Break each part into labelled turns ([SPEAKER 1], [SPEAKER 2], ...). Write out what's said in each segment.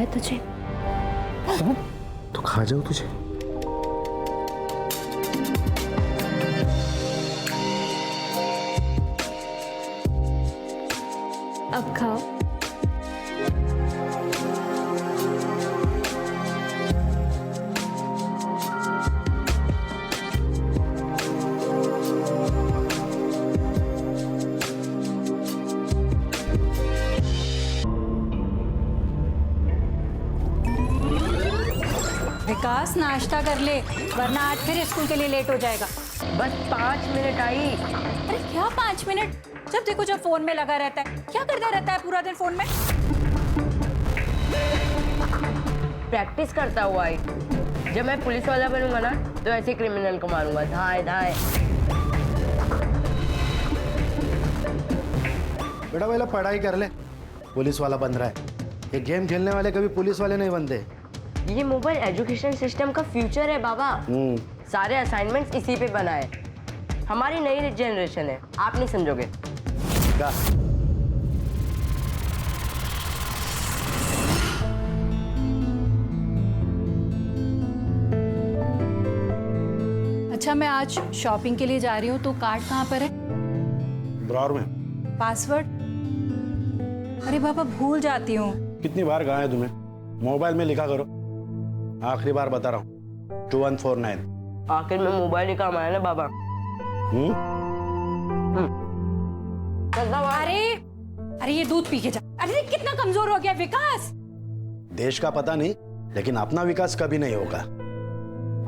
[SPEAKER 1] है तुझे।
[SPEAKER 2] तो खा जाओ तुझे।
[SPEAKER 1] अब खाओ।
[SPEAKER 3] विकास नाश्ता कर ले, वरना आज फिर स्कूल के लिए लेट हो जाएगा।
[SPEAKER 4] बस 5 मिनट आई।
[SPEAKER 3] अरे क्या 5 मिनट? जब देखो जब फोन में लगा रहता है। क्या करता रहता है पूरा दिन फोन में?
[SPEAKER 4] प्रैक्टिस करता हुआ आई। जब मैं पुलिस वाला बनूंगा ना तो ऐसे क्रिमिनल को मारूंगा, धाए धाए।
[SPEAKER 2] बेटा पहले पढ़ाई कर ले, पुलिस वाला बन रहा है। ये गेम खेलने वाले कभी पुलिस वाले नहीं बनते।
[SPEAKER 4] ये मोबाइल एजुकेशन सिस्टम का फ्यूचर है बाबा। सारे असाइनमेंट्स इसी पे बना है। हमारी नई जनरेशन है, आप नहीं समझोगे।
[SPEAKER 2] क्या?
[SPEAKER 3] अच्छा, मैं आज शॉपिंग के लिए जा रही हूँ, तो कार्ड कहाँ पर है?
[SPEAKER 2] ड्रॉअर में।
[SPEAKER 3] पासवर्ड? अरे बाबा भूल जाती हूँ।
[SPEAKER 2] कितनी बार कहा है तुम्हें, मोबाइल में लिखा करो। आखिरी बार बता रहा हूँ, 2149।
[SPEAKER 4] आखिर में मोबाइल ही काम आया ना बाबा।
[SPEAKER 3] अरे ये दूध पी के जा। अरे कितना कमजोर हो गया विकास।
[SPEAKER 2] देश का पता नहीं, लेकिन अपना विकास कभी नहीं होगा।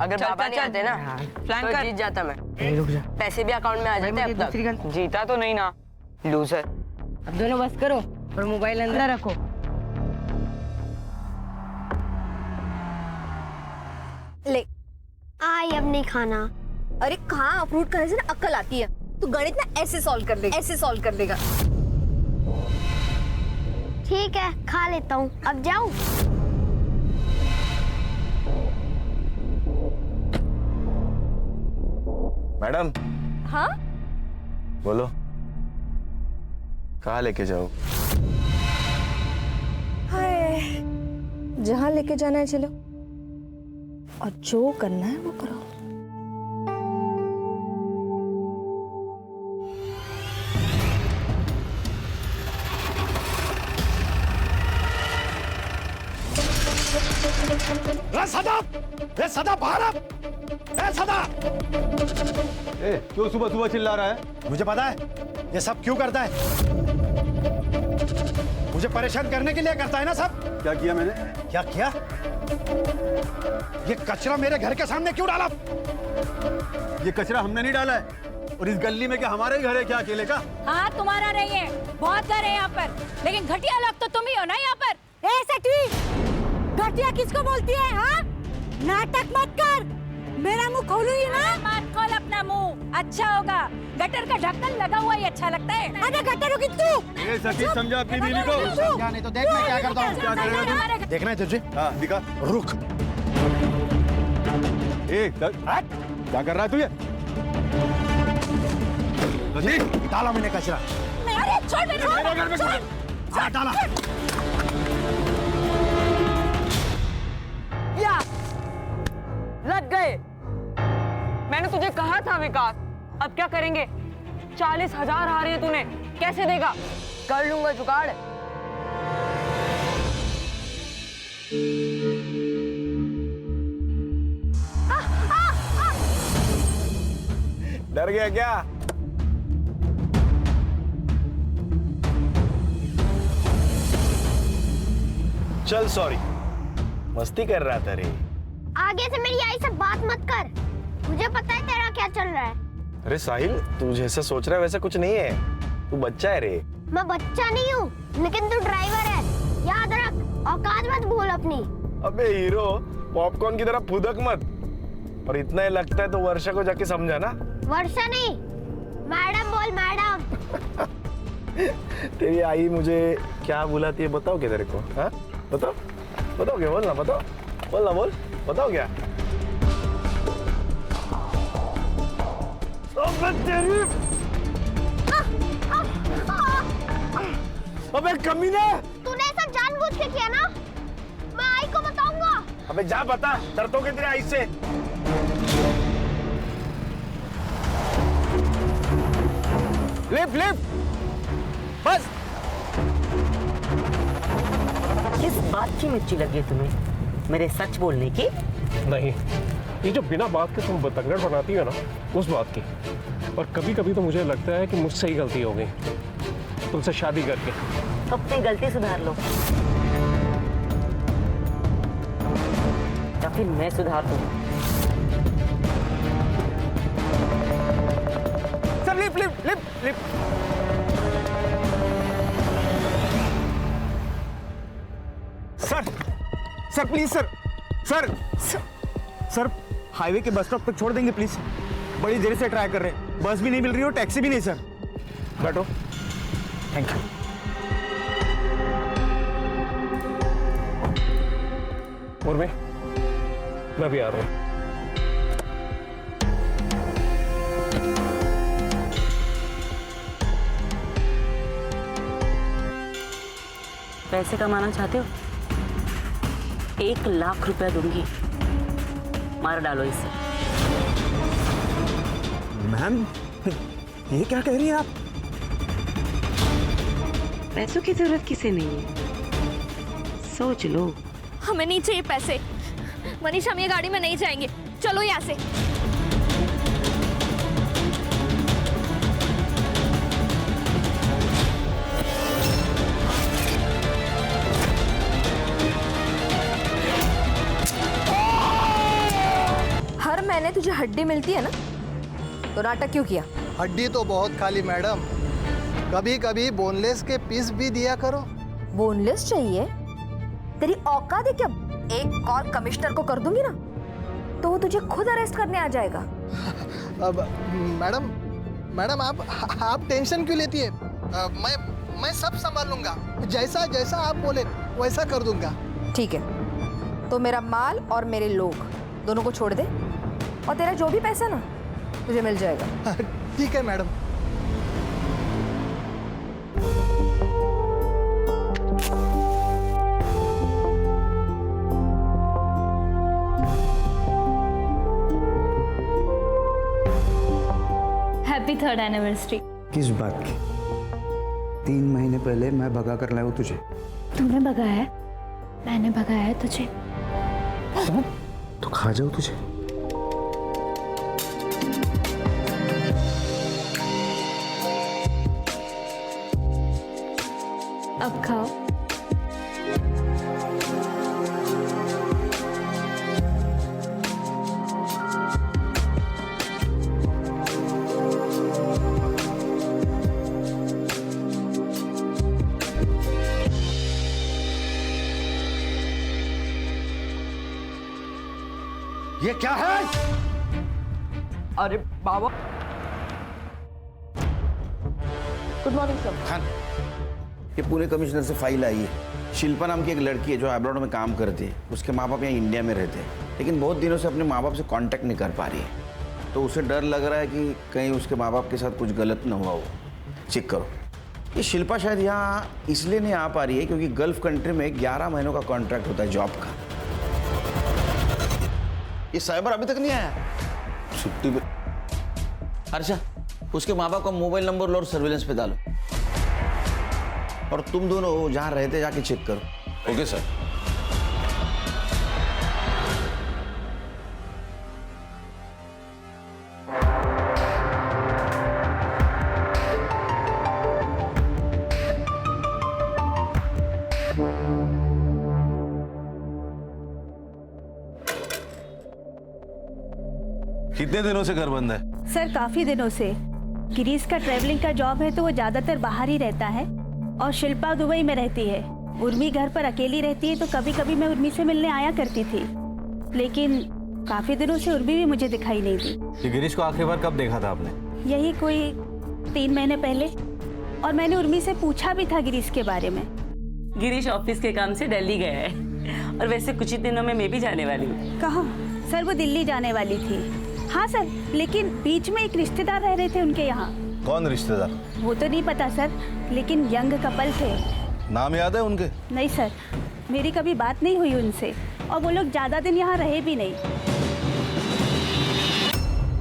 [SPEAKER 4] अगर बाबा नहीं आते ना तो जीत जाता मैं। पैसे भी अकाउंट में आ जाते अब तक।
[SPEAKER 5] जीता तो नहीं ना, लूजर।
[SPEAKER 4] अब दोनों बस करो और मोबाइल अंदर रखो।
[SPEAKER 6] ले आई, अब नहीं खाना। अरे कहाँ फ्रूट खाने से ना अक्ल आती है। तू गणित ना ऐसे सॉल्व कर लेगा, ऐसे सॉल्व कर लेगा। ठीक है खा लेता हूँ, अब जाऊँ।
[SPEAKER 7] मैडम।
[SPEAKER 6] हाँ
[SPEAKER 7] बोलो, कहाँ लेके जाओ?
[SPEAKER 6] हाय, जहाँ लेके जाना है चलो, और जो करना है वो करो।
[SPEAKER 2] सदा बाहर आ! सदा!
[SPEAKER 7] क्यों सुबह सुबह चिल्ला रहा है?
[SPEAKER 2] मुझे पता है ये सब क्यों करता है। मुझे परेशान करने के लिए करता है ना सब।
[SPEAKER 7] क्या किया मैंने?
[SPEAKER 2] क्या किया? ये कचरा मेरे घर के सामने क्यों डाला?
[SPEAKER 7] ये कचरा हमने नहीं डाला है। और इस गली में क्या हमारे ही घर है क्या अकेले का?
[SPEAKER 3] हाँ तुम्हारा नहीं है, बहुत घर है यहाँ पर, लेकिन घटिया लोग तो तुम ही हो ना यहाँ पर।
[SPEAKER 8] घटिया किसको बोलती है? हाँ, नाटक मत कर, मेरा मुंह खोलूंगी ना।
[SPEAKER 3] मत खोल अपना मुंह, अच्छा होगा। गटर का ढक्कन लगा हुआ ही अच्छा लगता है।
[SPEAKER 8] अरे गटर होगी तू।
[SPEAKER 7] ये सच्ची समझा अपनी बीवी को।
[SPEAKER 2] समझा नहीं तो देख मैं क्या करता हूँ।
[SPEAKER 7] क्या करेगा तू?
[SPEAKER 2] देखना है तुझे?
[SPEAKER 7] हाँ दिखा।
[SPEAKER 2] रुक।
[SPEAKER 7] क्या कर रहा है तू ये?
[SPEAKER 2] डाला मैंने कचरा।
[SPEAKER 3] अरे छोड़ मेरे
[SPEAKER 7] घर में छोड़।
[SPEAKER 2] डाला।
[SPEAKER 5] या लग गए। मैंने तुझे कहा था विकास। अब क्या करेंगे? 40,000 आ रही है तूने, कैसे देगा?
[SPEAKER 4] कर लूंगा जुगाड़।
[SPEAKER 7] डर गया क्या? चल सॉरी, मस्ती कर रहा था रे।
[SPEAKER 6] आगे से मेरी आई से बात मत कर, मुझे पता है तेरा क्या चल रहा है।
[SPEAKER 7] अरे साहिल, तू जैसा सोच रहा है वैसा कुछ नहीं है। तू बच्चा है रे।
[SPEAKER 6] मैं बच्चा नहीं हूँ, लेकिन तू ड्राइवर है, याद रख। औकात मत भूल अपनी।
[SPEAKER 7] अबे हीरो, पॉपकॉर्न की तरह फुदक मत। और इतना ही लगता है तो वर्षा को जाके समझा ना।
[SPEAKER 6] वर्षा नहीं, मैडम बोल, मैडम।
[SPEAKER 7] तेरी आई मुझे क्या बुलाती है बताओ क्या तेरे को? हाँ बताओ, बताओ क्या? बोलना, बताओ, बोलना, बोल, बताओ क्या?
[SPEAKER 2] अबे कमीने!
[SPEAKER 6] तूने ऐसा जानबूझ के किया ना?
[SPEAKER 7] अबे जा बता, शर्तों के तेरे ऐसे।
[SPEAKER 1] लिफ्ट लिफ्ट बस।
[SPEAKER 9] किस बात की मिर्ची लगी है तुम्हें? मेरे सच बोलने की?
[SPEAKER 10] नहीं, ये जो बिना बात के तुम बतंगड़ बनाती हो ना, उस बात की। और कभी कभी तो मुझे लगता है कि मुझसे ही गलती हो गई तुमसे शादी करके।
[SPEAKER 9] अपनी गलती सुधार लो या फिर मैं सुधार दूं।
[SPEAKER 1] Sir lift lift lift lift. Sir please sir sir highway के बस स्टॉप तक छोड़ देंगे प्लीज। बड़ी देर से ट्राई कर रहे हैं, बस भी नहीं मिल रही और टैक्सी भी नहीं सर। बैठो। Thank you.
[SPEAKER 10] और मैं भी आ रहा हूँ।
[SPEAKER 9] पैसे कमाना चाहते हो? 1 लाख रुपया दूंगी, मार डालो इसे।
[SPEAKER 1] मैम ये क्या कह रही हैं आप?
[SPEAKER 9] पैसों की जरूरत किसे नहीं है, सोच लो।
[SPEAKER 6] हमें नहीं चाहिए पैसे। मनीष, हम ये गाड़ी में नहीं जाएंगे, चलो यहाँ से। हर महीने तुझे हड्डी मिलती है ना, तो नाटक क्यों किया?
[SPEAKER 11] हड्डी तो बहुत खाली मैडम, कभी कभी बोनलेस के पीस भी दिया करो।
[SPEAKER 6] बोनलेस चाहिए? तेरी औकात है क्या? एक और कमिश्नर को कर दूंगी ना तो वो तुझे खुद अरेस्ट करने आ जाएगा।
[SPEAKER 11] अब मैडम आप टेंशन क्यों लेती है? मैं सब संभाल लूंगा, जैसा जैसा आप बोले वैसा कर दूंगा।
[SPEAKER 6] ठीक है, तो मेरा माल और मेरे लोग दोनों को छोड़ दे और तेरा जो भी पैसा ना तुझे मिल जाएगा।
[SPEAKER 11] ठीक है मैडम।
[SPEAKER 3] Happy 3rd anniversary.
[SPEAKER 1] किस बात की? 3 महीने पहले मैं भगा कर लाया हूँ तुझे।
[SPEAKER 3] तूने भगाया है? मैंने भगाया है तुझे?
[SPEAKER 1] तो खा जाओ तुझे।
[SPEAKER 3] अब खाओ।
[SPEAKER 2] ये क्या है?
[SPEAKER 5] अरे बाबा।
[SPEAKER 4] Good morning sir.
[SPEAKER 12] खान, ये पुणे कमिश्नर से फाइल आई है। शिल्पा नाम की एक लड़की है जो अब्रॉड में काम करती है। उसके माँ बाप यहाँ इंडिया में रहते हैं, लेकिन बहुत दिनों से अपने माँ बाप से कांटेक्ट नहीं कर पा रही है। तो उसे डर लग रहा है कि कहीं उसके माँ बाप के साथ कुछ गलत ना हुआ हो। चेक करो। ये शिल्पा शायद यहाँ इसलिए नहीं आ पा रही है क्योंकि गल्फ कंट्री में 11 महीनों का कॉन्ट्रैक्ट होता है जॉब का। ये साइबर अभी तक नहीं आया छुट्टी पे। अर्षा, उसके माँ बाप का मोबाइल नंबर लो और सर्विलेंस पे डालो, और तुम दोनों जहां रहते जाके चेक करो। Okay sir.
[SPEAKER 7] कितने दिनों से घर बंद है?
[SPEAKER 8] सर काफी दिनों से। गिरीश का ट्रैवलिंग का जॉब है तो वो ज्यादातर बाहर ही रहता है, और शिल्पा दुबई में रहती है। उर्मी घर पर अकेली रहती है, तो कभी कभी मैं उर्मी से मिलने आया करती थी, लेकिन काफी दिनों से उर्मी भी मुझे दिखाई नहीं दी।
[SPEAKER 7] ये गिरीश को आखिरी बार कब देखा था आपने?
[SPEAKER 8] यही कोई 3 महीने पहले, और मैंने उर्मी से पूछा भी था गिरीश के बारे में।
[SPEAKER 9] गिरीश ऑफिस के काम से दिल्ली गया है, और वैसे कुछ ही दिनों में मैं भी जाने वाली हूँ।
[SPEAKER 8] कहाँ? सर वो दिल्ली जाने वाली थी। हाँ सर, लेकिन बीच में एक रिश्तेदार रह रहे थे उनके यहाँ।
[SPEAKER 7] कौन रिश्तेदार?
[SPEAKER 8] वो तो नहीं पता सर, लेकिन यंग कपल थे।
[SPEAKER 7] नाम याद है उनके?
[SPEAKER 8] नहीं सर, मेरी कभी बात नहीं हुई उनसे। और वो लोग ज़्यादा दिन यहाँ रहे भी नहीं।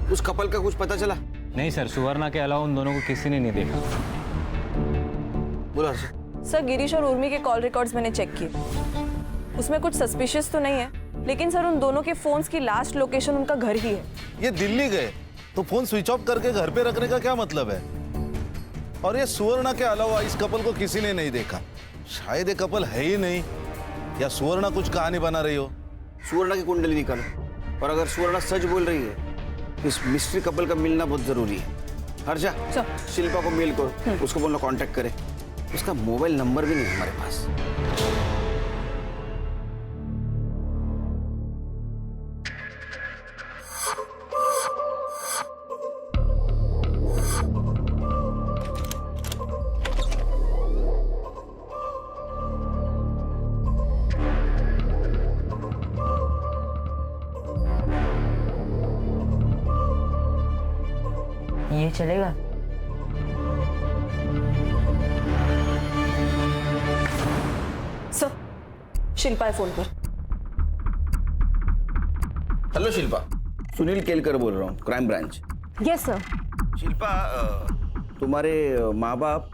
[SPEAKER 12] उस कपल का कुछ पता चला?
[SPEAKER 1] नहीं सर, सुवर्णा के अलावा उन दोनों को किसी ने नहीं देखा।
[SPEAKER 12] बोला हर्षा।
[SPEAKER 5] सर गिरीश और उर्मी के कॉल रिकॉर्ड्स मैंने चेक किए, उसमें कुछ सस्पिशियस तो नहीं है, लेकिन सर उन दोनों के फोन्स की लास्ट लोकेशन उनका घर ही है।
[SPEAKER 13] ये दिल्ली गए तो फोन स्विच ऑफ करके घर पे रखने का क्या मतलब है? और ये सुवर्णा के अलावा इस कपल को किसी ने नहीं देखा। शायद ये कपल है ही नहीं, या सुवर्णा कुछ कहानी बना रही हो।
[SPEAKER 12] सुवर्णा की कुंडली निकालो, और अगर सुवर्णा सच बोल रही है, इस मिस्ट्री कपल का मिलना बहुत जरूरी है। हर्षा, शिल्पा को मेल करो, उसको बोलना कांटेक्ट करे। उसका मोबाइल नंबर भी नहीं हमारे पास।
[SPEAKER 4] ये चलेगा?
[SPEAKER 5] सर शिल्पा है फोन पर।
[SPEAKER 12] हेलो शिल्पा, सुनील केलकर बोल रहा हूँ, crime branch.
[SPEAKER 5] Yes sir.
[SPEAKER 12] Shilpa, तुम्हारे माँ बाप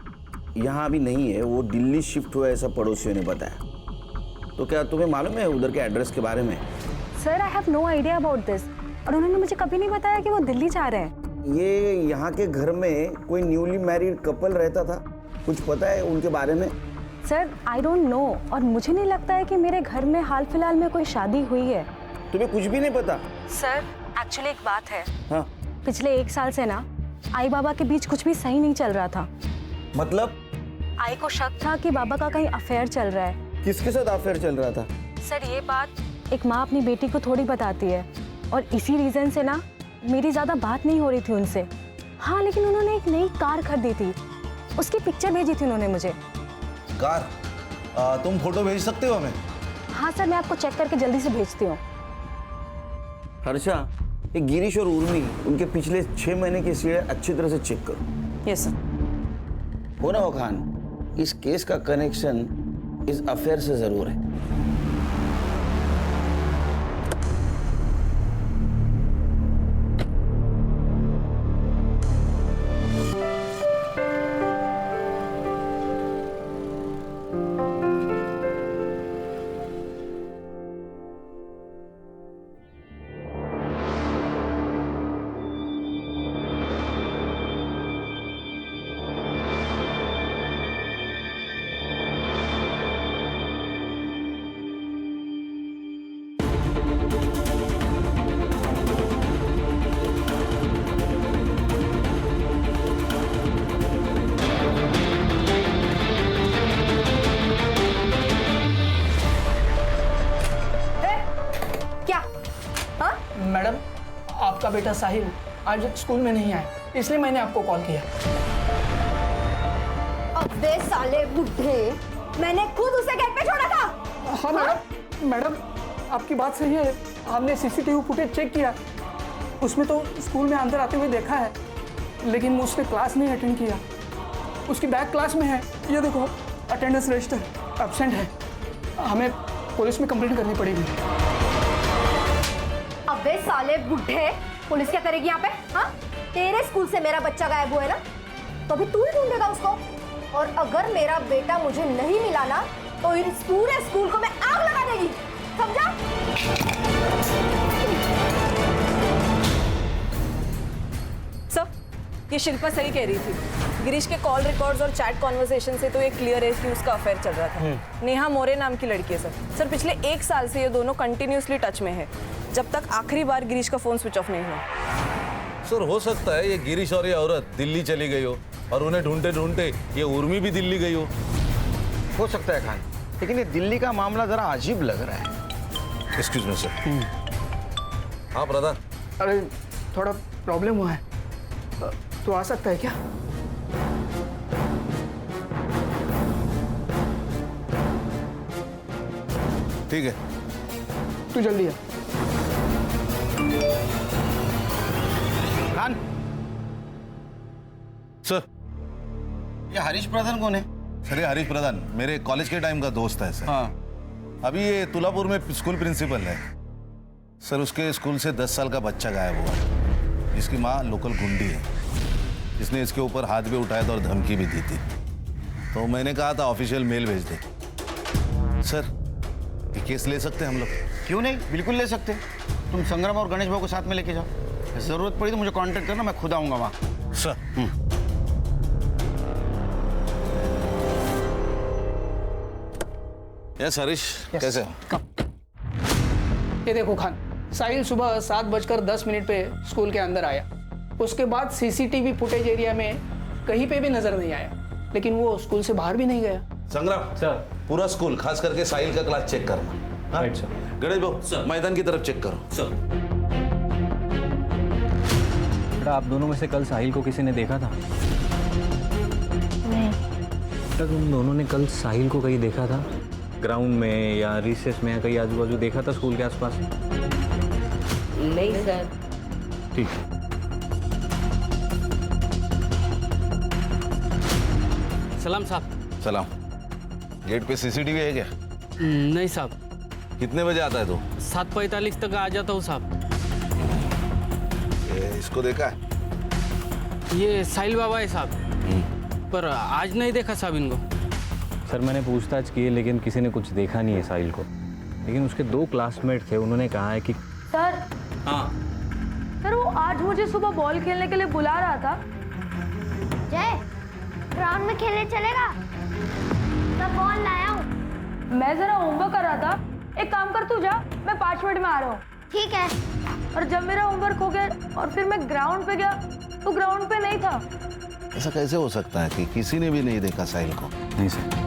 [SPEAKER 12] यहाँ अभी नहीं है, वो दिल्ली शिफ्ट हुआ ऐसा पड़ोसियों ने बताया। तो क्या तुम्हें मालूम है उधर के एड्रेस के बारे में?
[SPEAKER 5] Sir I have no idea about this, और उन्होंने मुझे कभी नहीं बताया कि वो दिल्ली जा रहे हैं।
[SPEAKER 12] ये यहाँ के घर में कोई न्यूली मैरिड कपल रहता था, कुछ पता है उनके बारे में?
[SPEAKER 5] सर आई डोंट नो, और मुझे नहीं लगता है कि मेरे घर में हाल फिलहाल में कोई शादी हुई है।
[SPEAKER 12] तुम्हें कुछ भी नहीं पता?
[SPEAKER 5] सर एक्चुअली एक बात है।
[SPEAKER 12] हाँ?
[SPEAKER 5] पिछले 1 साल से ना आई बाबा के बीच कुछ भी सही नहीं चल रहा था।
[SPEAKER 12] मतलब?
[SPEAKER 5] आई को शक था कि बाबा का कहीं अफेयर चल रहा है।
[SPEAKER 12] किसके साथ अफेयर चल रहा था?
[SPEAKER 5] सर ये बात एक माँ अपनी बेटी को थोड़ी बताती है, और इसी रीजन से ना मेरी ज्यादा बात नहीं हो रही थी उनसे। हाँ, लेकिन उन्होंने एक नई कार खरीदी थी, उसकी पिक्चर भेजी थी उन्होंने मुझे।
[SPEAKER 13] कार? तुम फोटो भेज सकते हो हमें?
[SPEAKER 5] हाँ सर, मैं आपको चेक करके जल्दी से भेजती हूँ।
[SPEAKER 12] हर्षा, ये गिरीश और उर्मी, उनके पिछले 6 महीने की सीढ़ी अच्छी तरह से चेक करो।
[SPEAKER 5] Yes sir.
[SPEAKER 12] हो ना हो खान, इस केस का कनेक्शन इस अफेयर से जरूर है।
[SPEAKER 11] मैडम, आपका बेटा साहिल आज स्कूल में नहीं आया, इसलिए मैंने आपको कॉल किया।
[SPEAKER 6] अबे साले बुड्ढे, मैंने खुद उसे गेट पे छोड़ा था।
[SPEAKER 11] हाँ मैडम, आपकी बात सही है। हमने सीसीटीवी फुटेज चेक किया, उसमें तो स्कूल में अंदर आते हुए देखा है, लेकिन उसने क्लास नहीं अटेंड किया। उसकी बैक क्लास में है, ये देखो अटेंडेंस रजिस्टर एब्सेंट है। हमें पुलिस में कंप्लेंट करनी पड़ेगी।
[SPEAKER 6] अबे साले बुड्ढे, पुलिस क्या करेगी यहाँ पे? हाँ, तेरे स्कूल से मेरा बच्चा गायब हुआ है ना, तो अभी तू ही ढूंढेगा उसको। और अगर मेरा बेटा मुझे नहीं मिला ना, तो इस पूरे स्कूल को मैं आग लगा देगी, समझा?
[SPEAKER 5] सर, ये शिल्पा सही कह रही थी। गिरीश के कॉल रिकॉर्ड्स और चैट कॉन्वर्सेशन से तो ये क्लियर है कि उसका अफेयर चल रहा था। नेहा मोरे नाम की लड़की है सर। पिछले 1 साल से ये दोनों कंटिन्यूसली टच में है, जब तक आखिरी बार गिरीश का फोन स्विच ऑफ नहीं हुआ।
[SPEAKER 13] सर, हो सकता है ये गिरीश और ये औरत दिल्ली चली गई हो, और उन्हें ढूंढते ढूंढते ये उर्मी भी दिल्ली गई हो
[SPEAKER 12] सकता है खान, लेकिन ये दिल्ली का मामला जरा अजीब लग रहा है।
[SPEAKER 13] Excuse me sir. हाँ प्रधान।
[SPEAKER 11] अरे थोड़ा प्रॉब्लम हुआ है, तो आ सकता है क्या?
[SPEAKER 13] ठीक है,
[SPEAKER 11] तू जल्दी आ।
[SPEAKER 12] खान
[SPEAKER 13] सर,
[SPEAKER 12] ये हरीश प्रधान कौन है?
[SPEAKER 13] सर ये हरीश प्रधान मेरे कॉलेज के टाइम का दोस्त है सर।
[SPEAKER 12] हाँ,
[SPEAKER 13] अभी ये तुलापुर में स्कूल प्रिंसिपल है सर। उसके स्कूल से 10 साल का बच्चा गायब हुआ है, जिसकी माँ लोकल गुंडी है, जिसने इसके ऊपर हाथ भी उठाया था और धमकी भी दी थी। तो मैंने कहा था ऑफिशियल मेल भेज दे। सर ये केस ले सकते हैं हम लोग?
[SPEAKER 12] क्यों नहीं, बिल्कुल ले सकते। तुम संग्राम और गणेश भाऊ को साथ में लेके जाओ। जरूरत पड़ी तो मुझे कांटेक्ट करना, मैं खुद आऊंगा वहाँ।
[SPEAKER 13] सर यस हरीश, कैसे हो?
[SPEAKER 11] ये देखो खान, साहिल सुबह 7:10 पे स्कूल के अंदर आया। उसके बाद सीसीटीवी फुटेज एरिया में कहीं पे भी नजर नहीं आया, लेकिन वो स्कूल से बाहर भी नहीं गया।
[SPEAKER 13] संग्राम सर, पूरा स्कूल खास करके साहिल का क्लास चेक करना। Right sir. गणेश भाऊ मैदान की तरफ चेक करो। सर
[SPEAKER 1] बेटा, आप दोनों में से कल साहिल को किसी ने देखा था?
[SPEAKER 8] नहीं।
[SPEAKER 1] बेटा, तुम दोनों ने कल साहिल को कहीं देखा था? ग्राउंड में या रिसेस में या कहीं आजू बाजू देखा था स्कूल के आसपास?
[SPEAKER 4] नहीं सर।
[SPEAKER 1] ठीक।
[SPEAKER 14] सलाम साहब।
[SPEAKER 13] सलाम। गेट पे सीसीटीवी है क्या?
[SPEAKER 14] नहीं साहब।
[SPEAKER 13] कितने बजे आता है तू?
[SPEAKER 14] 7:45 तक आ जाता हूँ साहब।
[SPEAKER 13] इसको देखा है?
[SPEAKER 14] ये साहिल बाबा है साहब, पर आज नहीं देखा साहब इनको।
[SPEAKER 1] सर मैंने पूछताछ की लेकिन किसी ने कुछ देखा नहीं है साहिल को, लेकिन उसके 2 क्लासमेट थे, उन्होंने कहा है कि
[SPEAKER 4] सर।
[SPEAKER 14] हाँ
[SPEAKER 4] सर वो आज मुझे सुबह बॉल खेलने के लिए बुला रहा था।
[SPEAKER 6] जय, ग्राउंड में खेलने चलेगा? मैं बॉल लाया हूँ।
[SPEAKER 4] मैं जरा होमवर्क कर रहा था, एक काम कर तू जा, मैं 5 मिनट में आ रहा हूँ।
[SPEAKER 6] ठीक है।
[SPEAKER 4] और जब मेरा होमवर्क हो गया और फिर मैं ग्राउंड पे गया तो ग्राउंड पे नहीं था।
[SPEAKER 13] ऐसा कैसे हो सकता है कि किसी ने भी नहीं देखा साहिल को?
[SPEAKER 1] नहीं सर।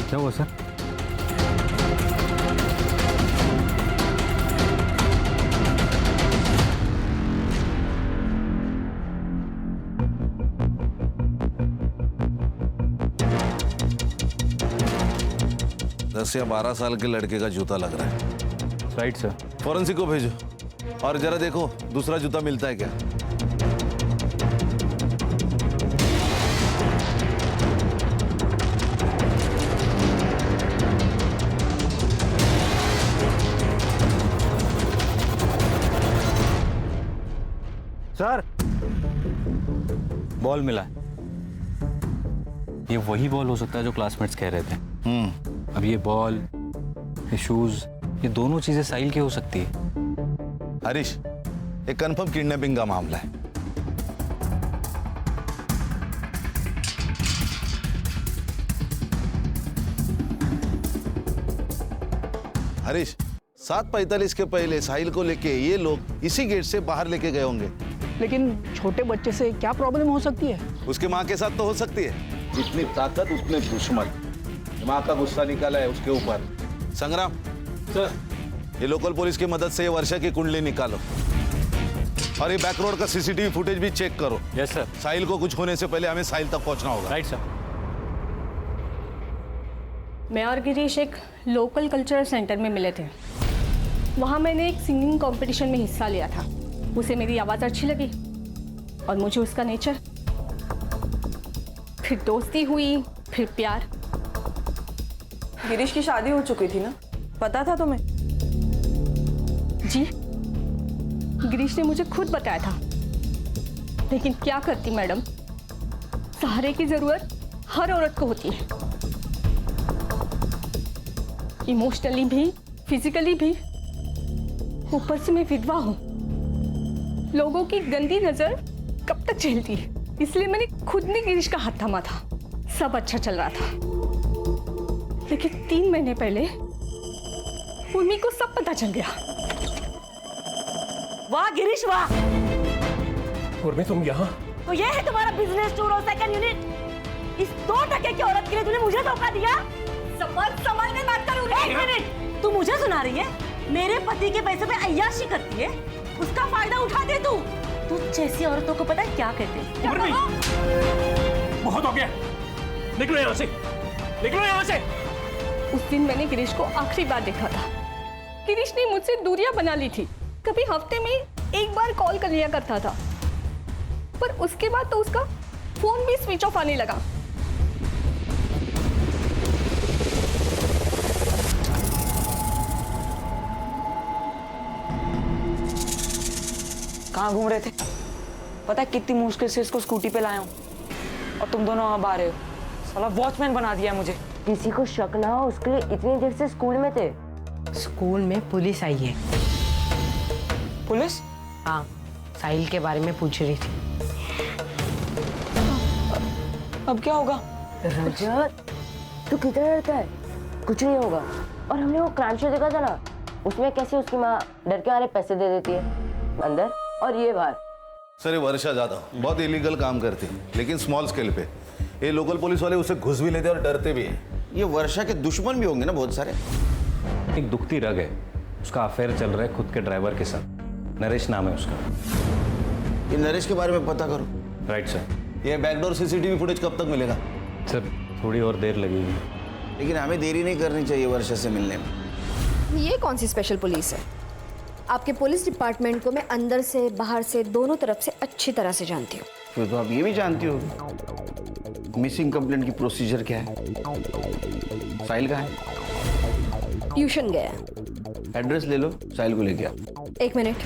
[SPEAKER 1] क्या हुआ सर?
[SPEAKER 13] दस या 12 साल के लड़के का जूता लग रहा है।
[SPEAKER 1] Right sir.
[SPEAKER 13] फॉरेंसिक को भेजो और जरा देखो दूसरा जूता मिलता है क्या।
[SPEAKER 1] सर बॉल मिला है। ये वही बॉल हो सकता है जो क्लासमेट्स कह रहे थे। अब ये बॉल, ये शूज, ये दोनों चीजें साहिल की हो सकती है।
[SPEAKER 13] हरीश, ये कंफर्म किडनैपिंग का मामला है। हरीश, 7:45 के पहले साहिल को लेके ये लोग इसी गेट से बाहर लेके गए होंगे।
[SPEAKER 11] लेकिन छोटे बच्चे से क्या प्रॉब्लम हो सकती है?
[SPEAKER 13] उसके माँ के साथ तो हो सकती है। जितनी ताकत उतने दुश्मन। माँ का गुस्सा निकाला है उसके ऊपर। संग्राम सर, ये लोकल पुलिस की मदद से ये वर्षा की कुंडली निकालो और ये बैक रोड का सीसीटीवी फुटेज भी चेक करो।
[SPEAKER 1] Yes sir.
[SPEAKER 13] साहिल को कुछ होने से पहले हमें साहिल तक पहुंचना होगा।
[SPEAKER 1] Right sir.
[SPEAKER 8] मैं और गिरीश एक लोकल कल्चरल सेंटर में मिले थे। वहाँ मैंने एक सिंगिंग कंपटीशन में हिस्सा लिया था। उसे मेरी आवाज़ अच्छी लगी और मुझे उसका नेचर। फिर दोस्ती हुई, फिर प्यार।
[SPEAKER 5] गिरीश की शादी हो चुकी थी ना, पता था तुम्हें?
[SPEAKER 8] जी, गिरीश ने मुझे खुद बताया था। लेकिन क्या करती मैडम, सहारे की जरूरत हर औरत को होती है। इमोशनली भी, फिजिकली भी। ऊपर से मैं विधवा हूं। लोगों की गंदी नजर कब तक झेलती है, इसलिए मैंने खुद ने गिरीश का हाथ थामा था। सब अच्छा चल रहा था, लेकिन 3 महीने पहले उर्मी को सब पता चल गया।
[SPEAKER 9] वाह गिरीश वाह।
[SPEAKER 10] उर्मी तुम यहाँ?
[SPEAKER 9] तो ये है तुम्हारा बिजनेस टूर और सेकंड यूनिट। इस 2 टके की औरत के लिए तूने मुझे धोखा दिया।
[SPEAKER 3] संभाल के बात करूँ।
[SPEAKER 9] 1 मिनट, तू मुझे सुना रही है? मेरे पति के पैसे पे अय्याशी करती है, उसका फायदा उठाते तू जैसी औरतों को पता है क्या कहते हैं?
[SPEAKER 10] उर्मी, बहुत हो गया, निकलो यहाँ से, निकलो यहाँ से।
[SPEAKER 8] उस दिन मैंने गिरीश को आखिरी बार देखा था। गिरीश ने मुझसे दूरियां बना ली थी। कभी हफ्ते में 1 बार कॉल कर लिया करता था, पर उसके बाद तो उसका
[SPEAKER 6] फोन भी स्विच ऑफ आने लगा।
[SPEAKER 15] कहाँ घूम रहे थे? पता है कितनी मुश्किल से इसको स्कूटी पे लाया हूँ और तुम दोनों अब आ रहे हो। साला वॉचमैन बना दिया मुझे।
[SPEAKER 4] किसी को शक ना हो उसके लिए इतनी देर से स्कूल में थे।
[SPEAKER 15] स्कूल में पुलिस आई है। पुलिस?
[SPEAKER 4] हाँ, साहिल के बारे में पूछ रही थी।
[SPEAKER 15] अब क्या होगा?
[SPEAKER 4] रजत, तू कितना डरता है? कुछ नहीं होगा। और हमने वो क्राइम शो देखा था ना, उसमें कैसे उसकी माँ डर के मारे पैसे दे देती है अंदर और ये बाहर।
[SPEAKER 13] सर ये वर्षा ज्यादा बहुत इलीगल काम करती लेकिन स्मॉल स्केल पे। ये लोकल पुलिस वाले उसे घुस भी लेते और डरते भी हैं।
[SPEAKER 12] ये वर्षा के दुश्मन भी होंगे ना बहुत सारे।
[SPEAKER 16] एक दुखती रग है, उसका अफेयर चल रहा है खुद के ड्राइवर के साथ। नरेश नाम है उसका।
[SPEAKER 12] ये नरेश के बारे में पता करो।
[SPEAKER 16] Right sir.
[SPEAKER 13] ये बैकडोर सीसीटीवी फुटेज कब तक मिलेगा?
[SPEAKER 16] सर थोड़ी और देर लगेगी।
[SPEAKER 12] लेकिन हमें देरी नहीं करनी चाहिए वर्षा से मिलने में।
[SPEAKER 6] ये कौन सी स्पेशल पुलिस है? आपके पुलिस डिपार्टमेंट को मैं अंदर से बाहर से दोनों तरफ से अच्छी तरह से जानती हूँ।
[SPEAKER 12] फिर तो आप ये भी जानती हो मिसिंग कंप्लेंट की प्रोसीजर क्या है। साहिल कहाँ है?
[SPEAKER 6] ट्यूशन गया।
[SPEAKER 12] एड्रेस ले लो, साहिल को लेके आओ।
[SPEAKER 6] एक मिनट,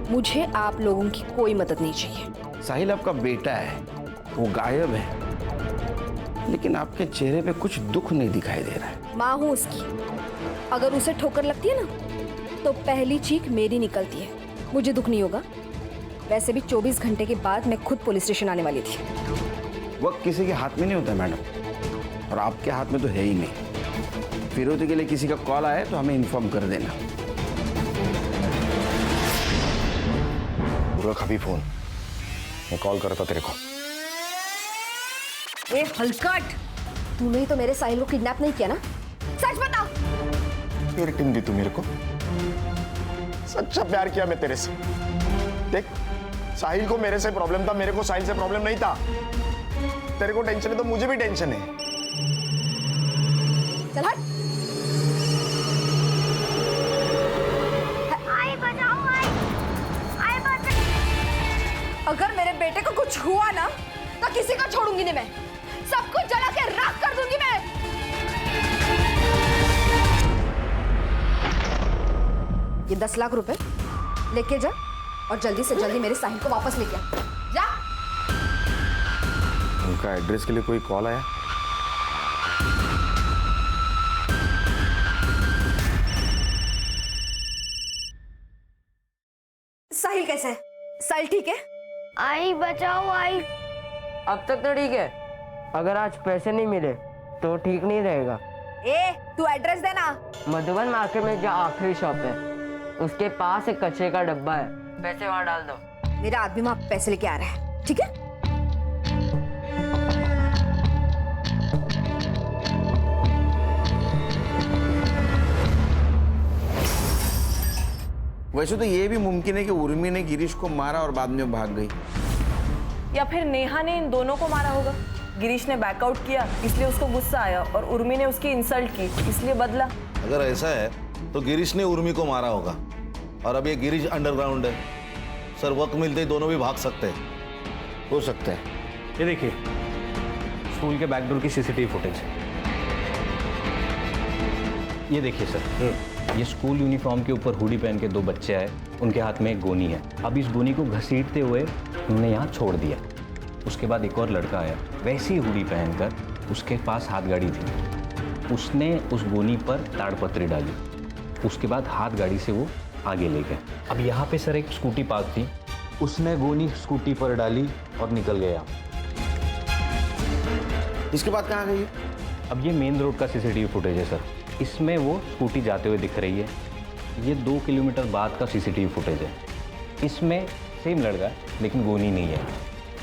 [SPEAKER 6] मुझे आप लोगों की कोई मदद नहीं चाहिए।
[SPEAKER 12] साहिल आपका बेटा है, वो गायब है, लेकिन आपके चेहरे पे कुछ दुख नहीं दिखाई दे रहा है।
[SPEAKER 6] माँ हूँ उसकी, अगर उसे ठोकर लगती है ना तो पहली चीख मेरी निकलती है। मुझे दुख नहीं होगा। वैसे भी 24 घंटे के बाद मैं खुद पुलिस स्टेशन आने वाली थी।
[SPEAKER 12] वक्त किसी के हाथ में नहीं होता मैडम, और आपके हाथ में तो है ही नहीं। फिरौती के लिए किसी का कॉल आए तो हमें इन्फॉर्म कर देना।
[SPEAKER 7] रख अभी फोन, मैं कॉल करता तेरे को।
[SPEAKER 6] ए हलकट, तूने ही तो मेरे साहिल को किडनैप नहीं किया ना? सच बता।
[SPEAKER 7] फिर टिम दी तू मेरे को। सच्चा प्यार किया मैं तेरे से। देख, साहिल को मेरे से प्रॉब्लम था, मेरे को साहिल से प्रॉब्लम नहीं था। तेरे को टेंशन है तो मुझे भी टेंशन है।
[SPEAKER 6] चल हट। आई बचाओ, आई बचाओ। अगर मेरे बेटे को कुछ हुआ ना तो किसी को छोड़ूंगी नहीं मैं। सब कुछ जला के राख कर दूंगी मैं। ये 10 लाख रुपए लेके जा और जल्दी से जल्दी मेरे साहिल को वापस लेके आ। जा।
[SPEAKER 7] उनका एड्रेस के लिए कोई कॉल आया?
[SPEAKER 6] साहिल कैसा है? साहिल ठीक है?
[SPEAKER 4] आई बचाओ आई। अब तक तो ठीक है, अगर आज पैसे नहीं मिले तो ठीक नहीं रहेगा।
[SPEAKER 6] ए, तू एड्रेस देना।
[SPEAKER 4] मधुबन मार्केट में जो आखिरी शॉप है उसके पास एक कचरे का डब्बा है, पैसे वहां डाल दो।
[SPEAKER 6] मेरा आदमी वहां पैसे लेके आ रहा है, ठीक है?
[SPEAKER 12] वैसे तो ये भी मुमकिन है कि उर्मी ने गिरीश को मारा और बाद में भाग गई,
[SPEAKER 5] या फिर नेहा ने इन दोनों को मारा होगा। गिरीश ने बैकआउट किया इसलिए उसको गुस्सा आया और उर्मी ने उसकी इंसल्ट की इसलिए बदला।
[SPEAKER 13] अगर ऐसा है तो गिरीश ने उर्मी को मारा होगा और अब ये गिरीश अंडरग्राउंड है। सर वक्त मिलते ही दोनों भी भाग सकते हैं।
[SPEAKER 12] हो सकता है।
[SPEAKER 16] ये देखिए स्कूल के बैकडोर की सीसीटीवी फुटेज। ये देखिए सर, ये स्कूल यूनिफॉर्म के ऊपर हुडी पहन के 2 बच्चे आए, उनके हाथ में एक गोनी है। अब इस गोनी को घसीटते हुए उन्होंने यहाँ छोड़ दिया। उसके बाद एक और लड़का आया वैसी हुडी पहनकर, उसके पास हाथ गाड़ी थी, उसने उस गोनी पर ताड़पत्री डाली। उसके बाद हाथ गाड़ी से वो आगे ले गए। अब यहाँ पे सर एक स्कूटी पार्क थी, उसने गोनी स्कूटी पर डाली और निकल गया।
[SPEAKER 12] इसके बाद कहाँ गई?
[SPEAKER 16] अब ये मेन रोड का सीसीटीवी फुटेज है सर, इसमें वो स्कूटी जाते हुए दिख रही है। ये 2 किलोमीटर बाद का सीसीटीवी फुटेज है, इसमें सेम लड़का है लेकिन गोनी नहीं है,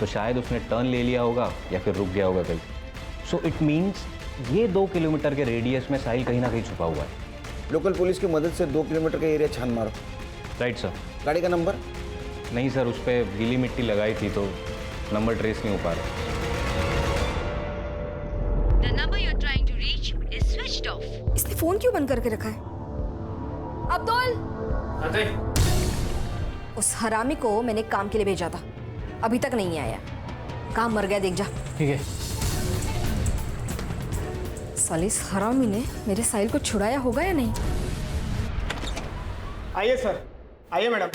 [SPEAKER 16] तो शायद उसने टर्न ले लिया होगा या फिर रुक गया होगा कहीं। सो इट मीन्स ये 2 किलोमीटर के रेडियस में साहिल कहीं ना कहीं छुपा हुआ है।
[SPEAKER 12] लोकल पुलिस की मदद से 2 किलोमीटर का एरिया छान मारो।
[SPEAKER 16] Right sir.
[SPEAKER 12] गाड़ी का नंबर?
[SPEAKER 16] नहीं सर, उस पर गीली मिट्टी लगाई थी तो नंबर ट्रेस नहीं हो पा रहा।
[SPEAKER 17] The number you're trying to reach is switched off.
[SPEAKER 6] इसने फोन क्यों बंद करके रखा है? अब्दुल, उस हरामी को मैंने काम के लिए भेजा था, अभी तक नहीं आया। कहाँ मर गया देख जा।
[SPEAKER 14] ठीक है।
[SPEAKER 6] साले इस हरामी ने मेरे साहिल को छुड़ाया होगा या नहीं?
[SPEAKER 1] आइए सर, आइए मैडम।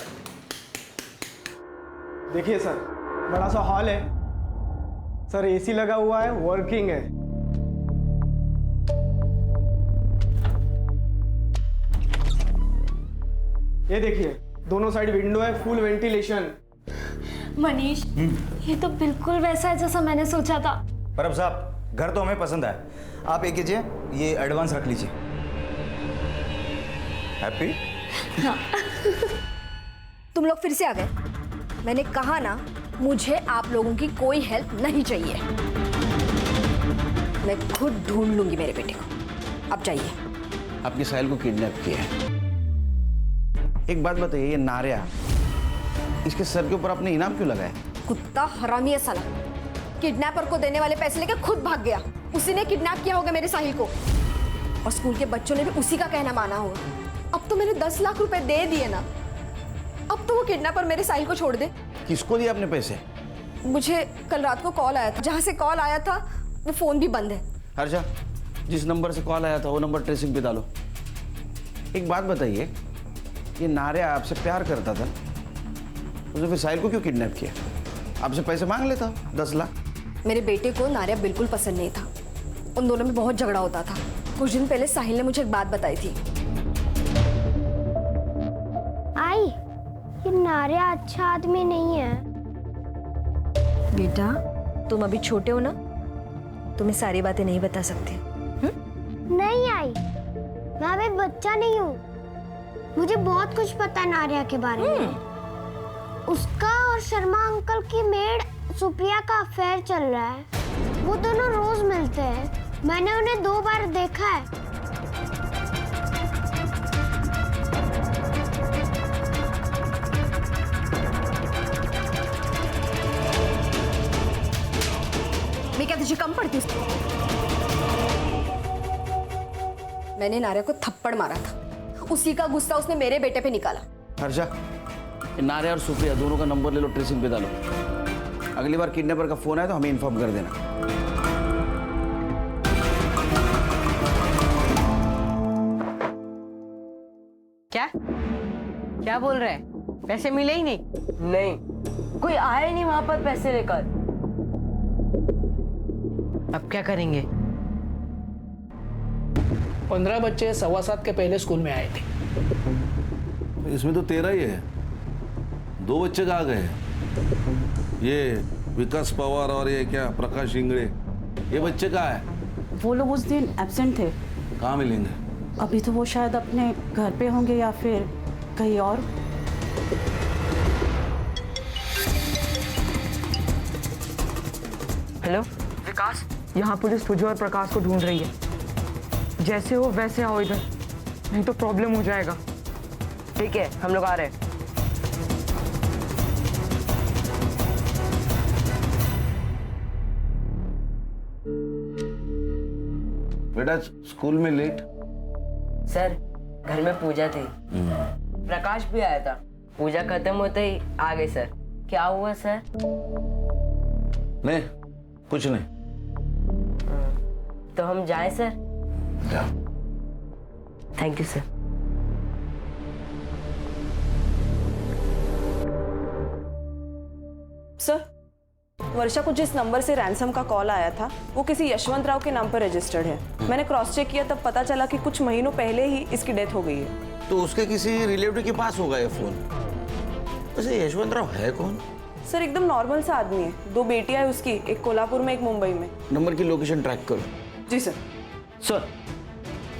[SPEAKER 1] देखिए सर, बड़ा सा हॉल है सर, एसी लगा हुआ है, वर्किंग है। ये देखिए, दोनों साइड विंडो है, फुल वेंटिलेशन।
[SPEAKER 6] मनीष, ये तो बिल्कुल वैसा है जैसा मैंने सोचा था।
[SPEAKER 1] परब साहब, घर तो हमें पसंद है। आप एक कीजिए, ये एडवांस रख लीजिए। हैप्पी?
[SPEAKER 6] हाँ। तुम लोग फिर से आ गए। मैंने कहा ना, मुझे आप लोगों की कोई हेल्प नहीं चाहिए। मैं खुद ढूंढ लूंगी मेरे बेटे को। अब जाइए।
[SPEAKER 12] आपकी साहिल को किडनैप किया है। एक बात बताइए, ये नारिया, इसके सर के ऊपर आपने इनाम क्यों लगाया?
[SPEAKER 6] कुत्ता हरामी है साला। किडनैपर को देने वाले पैसे लेके खुद भाग गया। उसी ने किडनैप किया होगा मेरे साहिल को, और स्कूल के बच्चों ने भी उसी का कहना माना होगा। अब तो मैंने 10 लाख रुपए दे दिए ना, अब तो वो किडनैपर मेरे साहिल को छोड़ दे।
[SPEAKER 12] किसको दिए आपने पैसे?
[SPEAKER 6] मुझे कल रात को कॉल आया था, जहां से कॉल आया था वो फोन भी बंद है।
[SPEAKER 12] हर्षा, जिस नंबर से कॉल आया था वो नंबर ट्रेसिंग पे डालो। एक बात बताइए, ये नारिया आपसे प्यार करता था, उसने फिर साहिल को क्यों किडनैप किया? आपसे पैसे मांग लेता 10 लाख।
[SPEAKER 6] मेरे बेटे को नारिया बिल्कुल पसंद नहीं था। उन दोनों में बहुत झगड़ा होता था। कुछ दिन पहले साहिल ने मुझे एक बात बताई थी।
[SPEAKER 18] आई, ये नारिया अच्छा आदमी नहीं है।
[SPEAKER 6] बेटा, तुम अभी छोटे हो ना, तुम्हें सारी बातें नहीं बता सकते।
[SPEAKER 18] नहीं आई, मैं अभी बच्चा नहीं हूँ। मुझे बहुत कुछ पता है नारिया के बारे में। उसका और शर्मा अंकल की मेड सुप्रिया का अफेयर चल रहा है। वो दोनों रोज मिलते हैं। मैंने उन्हें 2 बार देखा है।
[SPEAKER 6] मैं क्या तुझे कम पड़ती हूँ? मैंने नारिया को थप्पड़ मारा था, उसी का गुस्सा उसने मेरे बेटे पे निकाला।
[SPEAKER 12] हर्षा, नारिया और सुप्रिया दोनों का नंबर ले लो, ट्रेसिंग पे डालो। अगली बार किडनैपर का फोन आए तो हमें इन्फॉर्म कर देना।
[SPEAKER 15] क्या बोल रहे हैं? पैसे मिले ही नहीं?
[SPEAKER 4] नहीं, कोई आया ही नहीं वहां पर पैसे लेकर।
[SPEAKER 15] अब क्या करेंगे?
[SPEAKER 11] 15 बच्चे 7:15 के पहले स्कूल में आए थे।
[SPEAKER 13] इसमें तो 13 ही है, 2 बच्चे कहाँ गए? ये विकास पवार और ये क्या प्रकाश इंगड़े, ये बच्चे कहाँ है?
[SPEAKER 9] वो लोग उस दिन एब्सेंट थे।
[SPEAKER 13] कहाँ मिलेंगे?
[SPEAKER 9] अभी तो वो शायद अपने घर पे होंगे या फिर कहीं और।
[SPEAKER 15] हेलो विकास, यहाँ पुलिस तुझे और प्रकाश को ढूंढ रही है। जैसे हो वैसे आओ इधर, नहीं तो प्रॉब्लम हो जाएगा।
[SPEAKER 4] ठीक है, हम लोग आ रहे हैं।
[SPEAKER 12] बेटा, स्कूल में लेट?
[SPEAKER 4] सर, घर में पूजा थी, प्रकाश भी आया था। पूजा खत्म होते ही आ गए सर। क्या हुआ सर?
[SPEAKER 12] नहीं, कुछ नहीं।
[SPEAKER 4] तो हम जाएं सर?
[SPEAKER 12] जाओ।
[SPEAKER 4] Thank you sir.
[SPEAKER 5] सर, वर्षा को जिस नंबर से रैंसम का कॉल आया था वो किसी यशवंत राव के नाम पर रजिस्टर्ड है। मैंने क्रॉस चेक किया, तब पता चला कि कुछ महीनों पहले ही इसकी डेथ हो गई है।
[SPEAKER 12] तो उसके किसी रिलेटिव के पास होगा ये फोन। वैसे यशवंत राव है कौन?
[SPEAKER 5] सर, एकदम नॉर्मल सा आदमी है। 2 बेटियां है उसकी, एक कोल्हापुर में, एक मुंबई में।
[SPEAKER 12] नंबर की लोकेशन ट्रैक करो।
[SPEAKER 5] जी सर।
[SPEAKER 19] सर,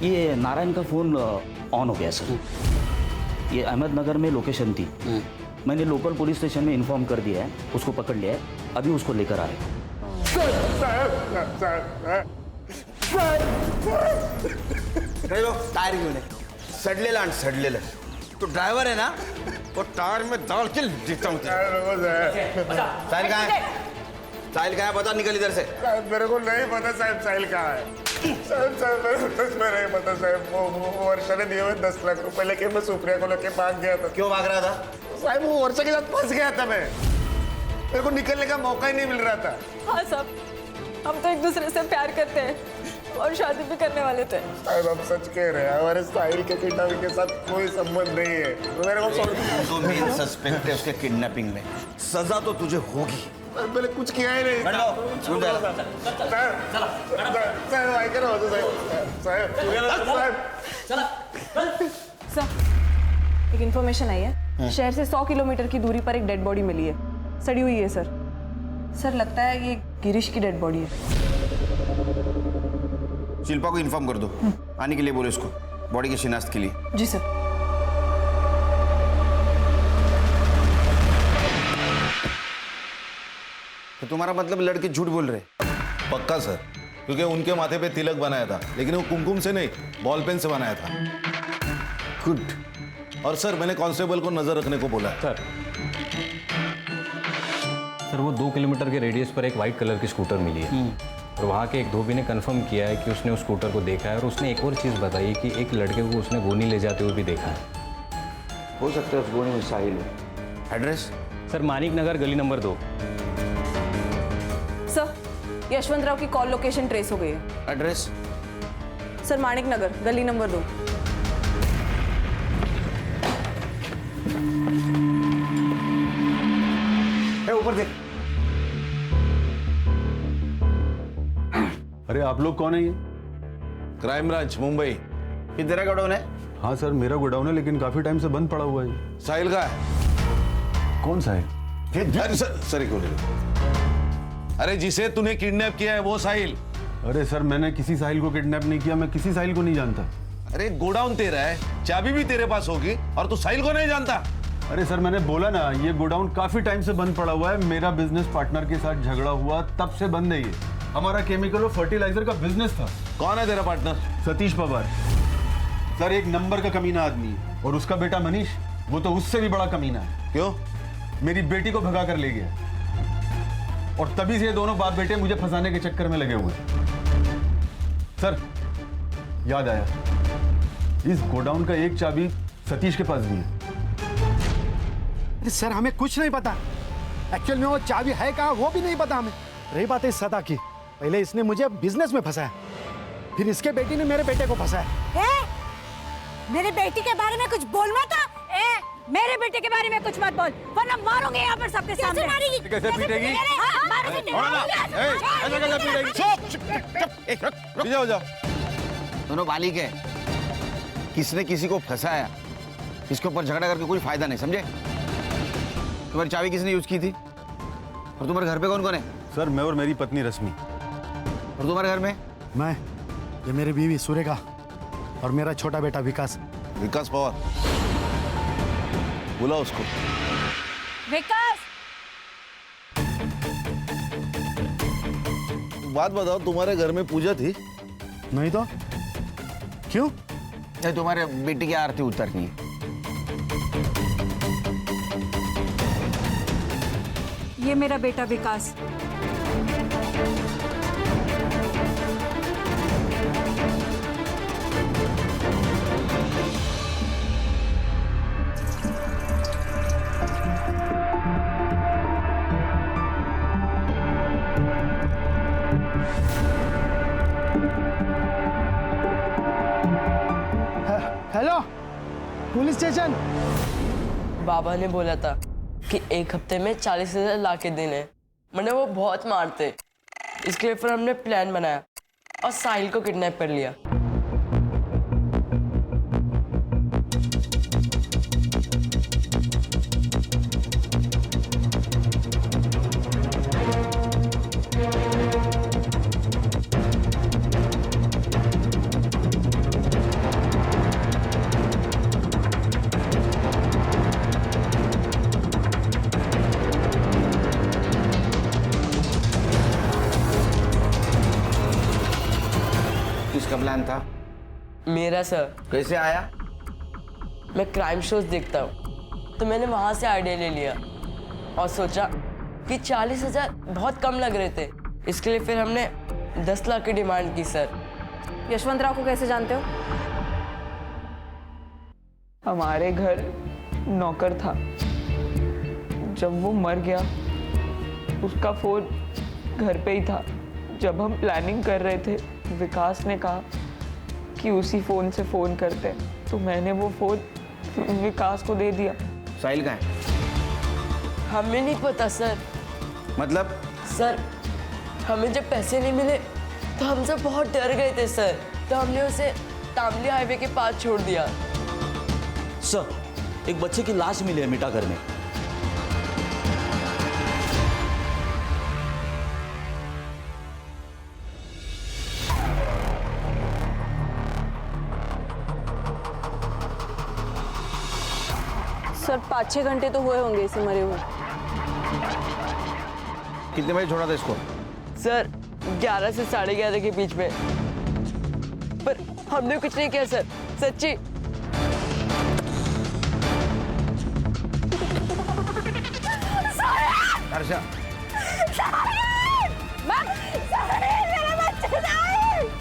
[SPEAKER 19] ये नारायण का फोन ऑन हो गया सर। ये अहमदनगर में लोकेशन थी। मैंने लोकल पुलिस स्टेशन में इन्फॉर्म कर दिया है, उसको पकड़ लिया है, अभी उसको लेकर आ रहे हैं।
[SPEAKER 12] टायर घेऊन ये. सडलेलं आणि सडलेलं. तो ड्रायव्हर आहे ना, वो टायर में डाल के देता हूँ. साहिल कहाँ है? साहिल कहाँ है? बता, निकल इधर से.
[SPEAKER 7] मेरे को नहीं पता साहब, साहिल कहाँ है? साहब मेरे को नहीं पता साहब. वो वर्षा ने दिए हुए 10 लाख रुपए लेके मैं सुप्रिया को लेके भाग गया था.
[SPEAKER 12] क्यों भाग रहा था?
[SPEAKER 7] साहब वो वर्षा के साथ फंस गया था मैं. मेरे को निकलने का मौका ही नहीं मिल रहा था।
[SPEAKER 5] हाँ साहब, हम तो एक दूसरे से प्यार करते हैं और शादी भी करने वाले थे।
[SPEAKER 7] साहब आप सच कह रहे हैं, हमारे साहिल के किडनैपिंग के साथ कोई संबंध नहीं है। तो मेरे को
[SPEAKER 12] तो मेन सस्पेक्ट है उसके किडनैपिंग में, सजा तो तुझे होगी।
[SPEAKER 7] मैंने कुछ किया ही नहीं।
[SPEAKER 5] सर, एक इन्फॉर्मेशन आई है, शहर से 100 किलोमीटर की दूरी पर एक डेड बॉडी मिली है, सड़ी हुई है सर। सर लगता है ये गिरीश की डेड बॉडी है।
[SPEAKER 12] शिल्पा को इन्फॉर्म कर दो, आने के लिए बोलो इसको, बॉडी की शिनाख्त के लिए।
[SPEAKER 5] जी सर।
[SPEAKER 12] तो तुम्हारा मतलब लड़के झूठ बोल रहे?
[SPEAKER 13] पक्का सर, क्योंकि उनके माथे पे तिलक बनाया था, लेकिन वो कुमकुम से नहीं, बॉल पेन से बनाया था।
[SPEAKER 12] गुड।
[SPEAKER 13] और सर मैंने कांस्टेबल को नजर रखने को बोला है।
[SPEAKER 16] सर वो 2 किलोमीटर के रेडियस पर एक वाइट कलर की स्कूटर मिली है और वहाँ के एक धोबी ने कंफर्म किया है कि उसने उस स्कूटर को देखा है और उसने एक और चीज़ बताई कि एक लड़के को उसने गोनी ले जाते हुए भी देखा है।
[SPEAKER 12] हो सकता है उस गोनी में साहिल हो। एड्रेस?
[SPEAKER 16] सर मानिक नगर गली नंबर 2।
[SPEAKER 5] सर यशवंत राव की कॉल लोकेशन ट्रेस हो गई है।
[SPEAKER 12] एड्रेस?
[SPEAKER 5] सर मानिक नगर गली नंबर 2।
[SPEAKER 2] ऊपर देख।
[SPEAKER 13] अरे आप लोग कौन है ये? Crime branch Mumbai.
[SPEAKER 12] ये तेरा गोडाउन है?
[SPEAKER 13] हाँ सर मेरा गोडाउन है, लेकिन काफी टाइम से बंद पड़ा हुआ है। साहिल का है? कौन साहिल? अरे सर एक मिनट। अरे जिसे तूने किडनैप किया है वो साहिल। अरे सर मैंने किसी साहिल को किडनैप नहीं किया, मैं किसी साहिल को नहीं जानता। अरे गोडाउन तेरा है, चाबी भी तेरे पास होगी और तू साहिल को नहीं जानता? अरे सर मैंने बोला ना, ये गोडाउन काफी टाइम से बंद पड़ा हुआ है। मेरा बिजनेस पार्टनर के साथ झगड़ा हुआ, तब से बंद है ये। हमारा केमिकल और फर्टिलाइजर का बिजनेस था। कौन है तेरा पार्टनर? सतीश पवार। सर एक नंबर का कमीना आदमी है, और उसका बेटा मनीष, वो तो उससे भी बड़ा कमीना है। क्यों? मेरी बेटी को भगा कर ले गया, और तभी से ये दोनों बाप बेटे मुझे फंसाने के चक्कर में लगे हुए हैं। सर याद आया, इस गोडाउन का एक चाबी सतीश के पास भी है।
[SPEAKER 2] अरे सर हमें कुछ नहीं पता, एक्चुअल में वो चाबी है कहाँ वो भी नहीं पता हमें। रही बात है सदा की, पहले इसने मुझे बिजनेस में फंसाया, फिर इसके बेटी ने मेरे बेटे को फंसाया।
[SPEAKER 3] मेरे बेटी के बारे में कुछ बोल मत। मेरे बेटे के बारे में कुछ मत बोल, वरना मारूंगे यहाँ पर सबके सामने। कैसे मारेगी?
[SPEAKER 13] कैसे पीटेगी? जाओ जाओ।
[SPEAKER 12] दोनों बालिग है, किसने किसी को फंसाया, इसके ऊपर झगड़ा करके कोई फायदा नहीं, समझे? तुम्हारी चाबी किसने यूज की थी? और तुम्हारे घर पे कौन कौन है?
[SPEAKER 13] सर मैं और मेरी पत्नी रश्मि।
[SPEAKER 12] और तुम्हारे घर में?
[SPEAKER 2] मैं, ये मेरी बीवी सुरेखा और मेरा छोटा बेटा विकास।
[SPEAKER 13] विकास पवार, बुला उसको।
[SPEAKER 3] विकास,
[SPEAKER 13] बात बताओ, तुम्हारे घर में पूजा थी?
[SPEAKER 2] नहीं तो क्यों?
[SPEAKER 12] नहीं, तुम्हारे बेटी की आरती उतरनी है।
[SPEAKER 3] ये मेरा बेटा विकास।
[SPEAKER 2] Hello police station.
[SPEAKER 20] बाबा ने बोला था कि एक हफ्ते में 40,000 ला के देने, मैंने वो बहुत मारते, इसके लिए फिर हमने प्लान बनाया और साहिल को किडनैप कर लिया।
[SPEAKER 12] किसका प्लान था?
[SPEAKER 20] मेरा सर।
[SPEAKER 12] कैसे आया?
[SPEAKER 20] मैं क्राइम शोज देखता हूँ, तो मैंने वहां से आइडिया ले लिया और सोचा कि 40,000 बहुत कम लग रहे थे, इसके लिए फिर हमने 10 लाख की डिमांड की सर।
[SPEAKER 5] यशवंत राव को कैसे जानते हो?
[SPEAKER 15] हमारे घर नौकर था, जब वो मर गया उसका फोन घर पे ही था। जब हम प्लानिंग कर रहे थे विकास ने कहा कि उसी फोन से फोन करते हैं, तो मैंने वो फोन विकास को दे दिया।
[SPEAKER 12] साहिल कहाँ है?
[SPEAKER 20] हमें नहीं पता सर।
[SPEAKER 12] मतलब?
[SPEAKER 20] सर हमें जब पैसे नहीं मिले तो हम सब बहुत डर गए थे सर, तो हमने उसे तामली हाईवे के पास छोड़ दिया।
[SPEAKER 19] सर, एक बच्चे की लाश मिली है मिठागर में।
[SPEAKER 5] सर 5-6 घंटे तो हुए होंगे इसे मरे हुए।
[SPEAKER 12] कितने बजे छोड़ा था इसको?
[SPEAKER 20] सर 11 से 11:30 के बीच में, पर हमने कुछ नहीं किया सर, सच्ची।
[SPEAKER 12] हर्षा,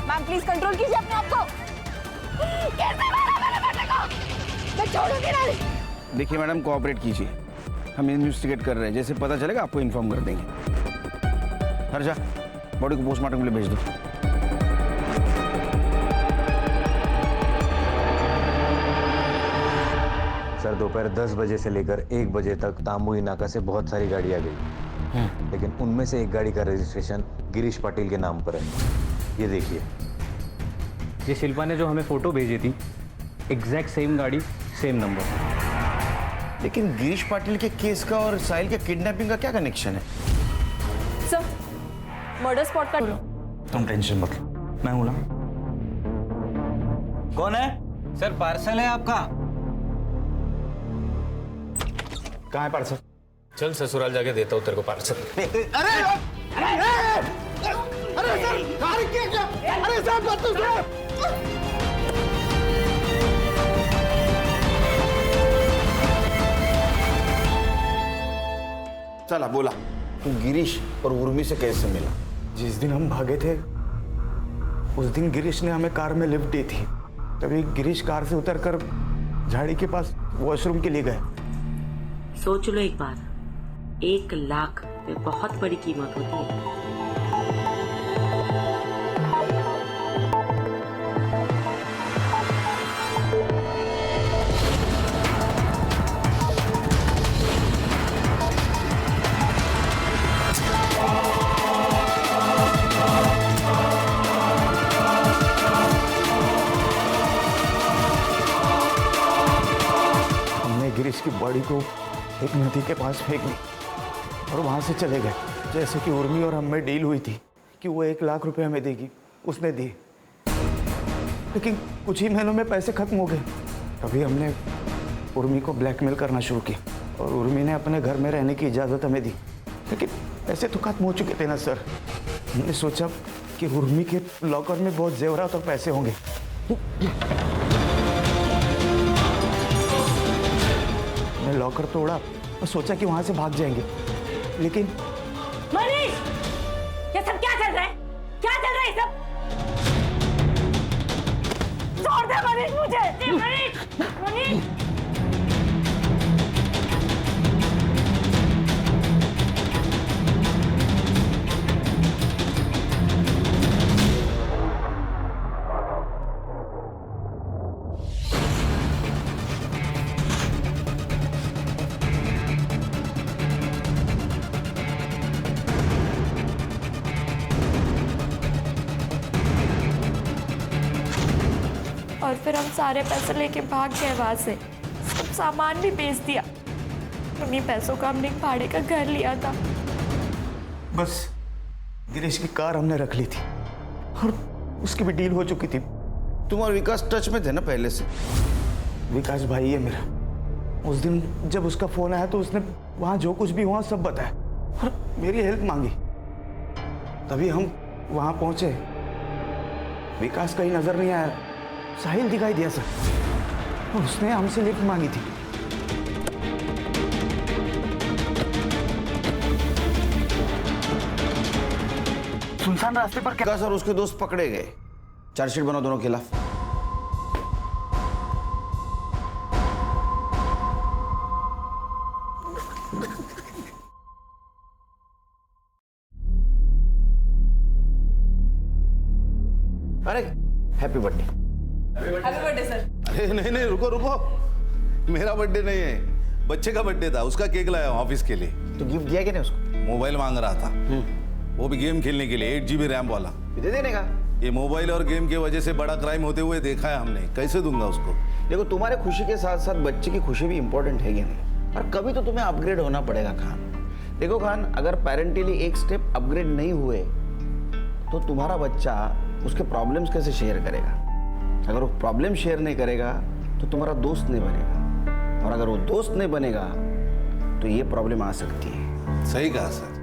[SPEAKER 3] मैम प्लीज कंट्रोल कीजिए अपने आप को। कैसे मारा मेरे बेटे को? मैं छोड़ूंगी नहीं।
[SPEAKER 12] देखिए मैडम, कोऑपरेट कीजिए, हम इन्वेस्टिगेट कर रहे हैं, जैसे पता चलेगा आपको इन्फॉर्म कर देंगे। हर्षा, बॉडी को पोस्टमार्टम के लिए भेज दो।
[SPEAKER 16] सर दोपहर 10 बजे से लेकर 1 बजे तक तांबुई नाका से बहुत सारी गाड़ियां गई, लेकिन उनमें से एक गाड़ी का रजिस्ट्रेशन गिरीश पाटिल के नाम पर है। ये देखिए,
[SPEAKER 21] ये शिल्पा ने जो हमें फोटो भेजी थी, एग्जैक्ट सेम गाड़ी, सेम नंबर।
[SPEAKER 12] लेकिन गिरीश पाटिल के केस का और साहिल के किडनैपिंग का क्या कनेक्शन है?
[SPEAKER 5] सर मर्डर स्पॉट का।
[SPEAKER 19] तुम टेंशन मत लो, मैं हूं ना। कौन है?
[SPEAKER 21] सर पार्सल है आपका।
[SPEAKER 12] कहाँ है पार्सल?
[SPEAKER 10] चल ससुराल जाके देता हूँ तेरे को पार्सल।
[SPEAKER 2] अरे सर, कार क्या? अरे साहब मत तो
[SPEAKER 12] चला बोला, तू गिरीश और उर्मी से कैसे मिला?
[SPEAKER 1] जिस दिन हम भागे थे उस दिन गिरीश ने हमें कार में लिफ्ट दी थी। तभी गिरीश कार से उतरकर झाड़ी के पास वॉशरूम के लिए गए।
[SPEAKER 9] सोच लो एक बार, 1 लाख बहुत बड़ी कीमत होती है।
[SPEAKER 1] गिरीश की बॉडी को एक नदी के पास फेंक दी और वहां से चले गए। जैसे कि उर्मी और हम में डील हुई थी कि वो 1 लाख रुपए हमें देगी, उसने दिए। लेकिन कुछ ही महीनों में पैसे खत्म हो गए। तभी हमने उर्मी को ब्लैकमेल करना शुरू किया और उर्मी ने अपने घर में रहने की इजाज़त हमें दी। लेकिन पैसे तो खत्म हो चुके थे ना सर। हमने सोचा कि उर्मी के लॉकर में बहुत जेवरात और पैसे होंगे। मैं लॉकर तोड़ा और सोचा कि वहां से भाग जाएंगे, लेकिन
[SPEAKER 9] मनीष, ये सब क्या चल रहा है? क्या चल रहा है सब? छोड़ दे मनीष मुझे। मनीष।
[SPEAKER 5] और फिर हम सारे पैसे लेके भाग गए वहां से, सब सामान भी बेच दिया। उन्हीं पैसों का हमने एक भाड़े का घर लिया था।
[SPEAKER 1] बस गिरीश की कार हमने रख ली थी और उसकी भी डील हो चुकी थी।
[SPEAKER 12] तुम और विकास टच में थे ना पहले से?
[SPEAKER 1] विकास भाई है मेरा। उस दिन जब उसका फोन आया तो उसने वहां जो कुछ भी हुआ सब बताया और मेरी हेल्प मांगी। तभी हम वहां पहुंचे। विकास कहीं नजर नहीं आया, साहिल दिखाई दिया सर। उसने हमसे लिफ्ट मांगी थी। सुनसान रास्ते पर
[SPEAKER 12] विकास और उसके दोस्त पकड़े गए। चार्जशीट बनाओ दोनों के खिलाफ। अरे happy birthday.
[SPEAKER 5] Happy birthday sir.
[SPEAKER 13] अरे नहीं नहीं, रुको रुको, मेरा बर्थडे नहीं है, बच्चे का बर्थडे था, उसका केक लाया हूं ऑफिस के लिए।
[SPEAKER 12] तो गिफ्ट दिया कि नहीं उसको?
[SPEAKER 13] मोबाइल मांग रहा था, वो भी गेम खेलने के लिए, 8 GB रैम वाला।
[SPEAKER 12] दे देने का।
[SPEAKER 13] ये मोबाइल और गेम की वजह से बड़ा क्राइम होते हुए देखा है हमने, कैसे दूंगा उसको?
[SPEAKER 12] देखो, तुम्हारे खुशी के साथ साथ बच्चे की खुशी भी इंपॉर्टेंट है कि नहीं, और कभी तो तुम्हें अपग्रेड होना पड़ेगा खान। देखो खान, अगर पेरेंटली एक स्टेप अपग्रेड नहीं हुए तो तुम्हारा बच्चा उसके प्रॉब्लम्स कैसे शेयर करेगा? अगर वो प्रॉब्लम शेयर नहीं करेगा तो तुम्हारा दोस्त नहीं बनेगा, और अगर वो दोस्त नहीं बनेगा तो ये प्रॉब्लम आ सकती है।
[SPEAKER 13] सही कहा सर।